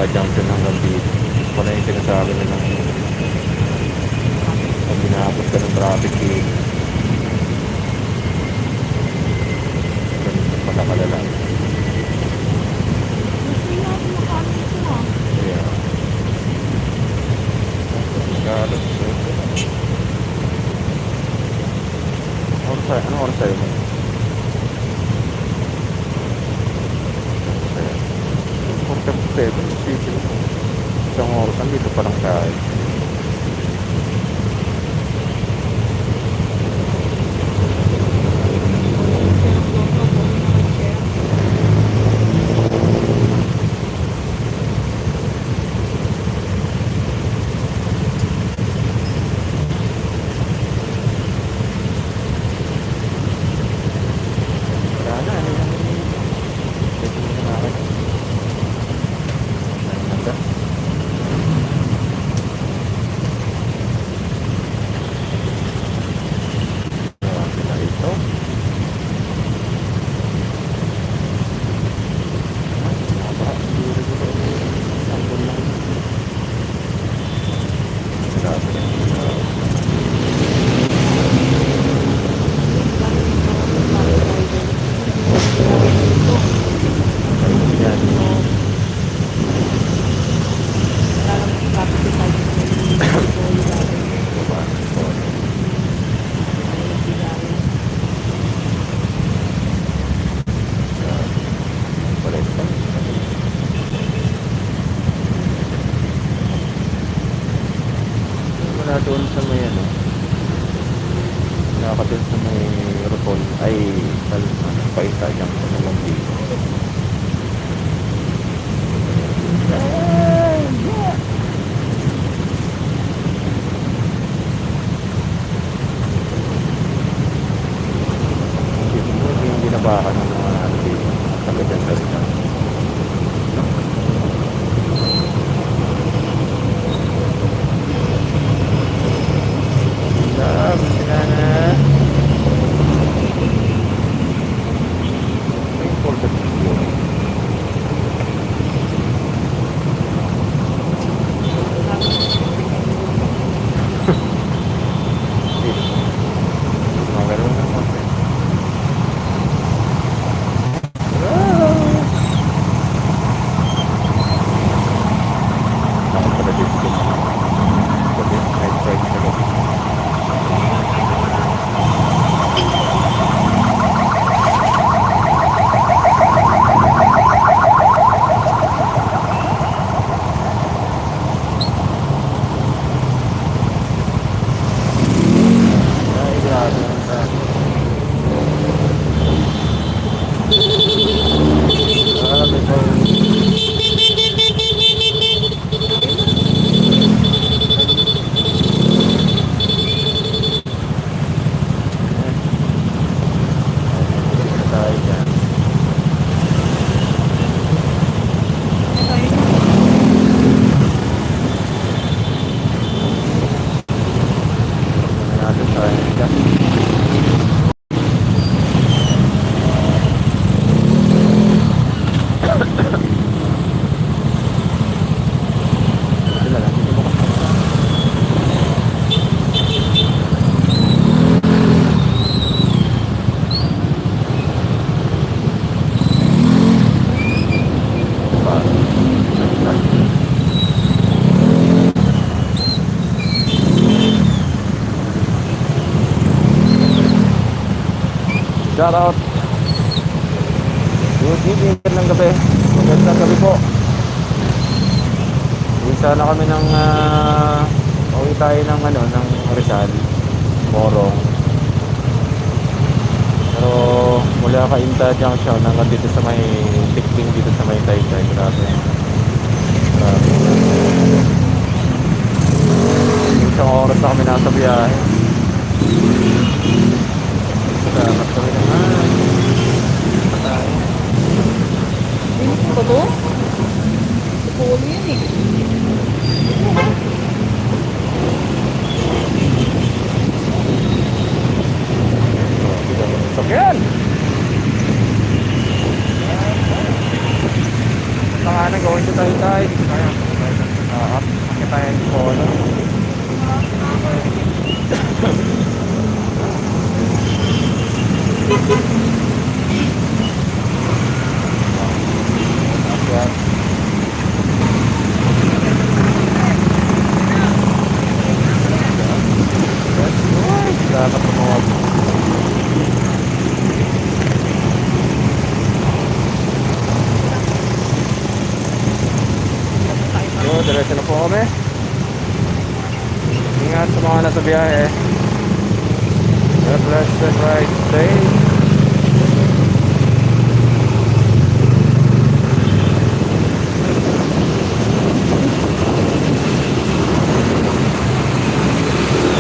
Quinta Junction hanggang dito. Kung na yung sinasabi na ng pag ginapos ka ng traffic dito, ganun pala kalala. Kaya galos anong oras tayo mo? Kaya 4:57 isipin mo isang oras nandito pa lang tayo. Doon sa may ano, nakakatun sa may Rotol ay paisa dyan sa naman dito. Hindi binabakan ng mga ano dito taga dyan sa Rizal. Shout out. Good evening ng gabi. Magandang gabi po. Isa na kami ng uwi tayo ng ano ng Rizal, Morong. Pero mula Cainta Junction hanggang dito sa may Tikting dito sa may Taytay. Grabe. Grabe. Isang oras na kami nasa biyahe. Salamat kami naman. Patay. Ano to? Puli yan eh. Sakyan! Tangan kanan going to Taytay. Up. Akit tayo yung polo. Akyat. Dapat tumawag. Yo, diretso na po kami. Ingat sa mga nasa biyahe. God bless and ride safe.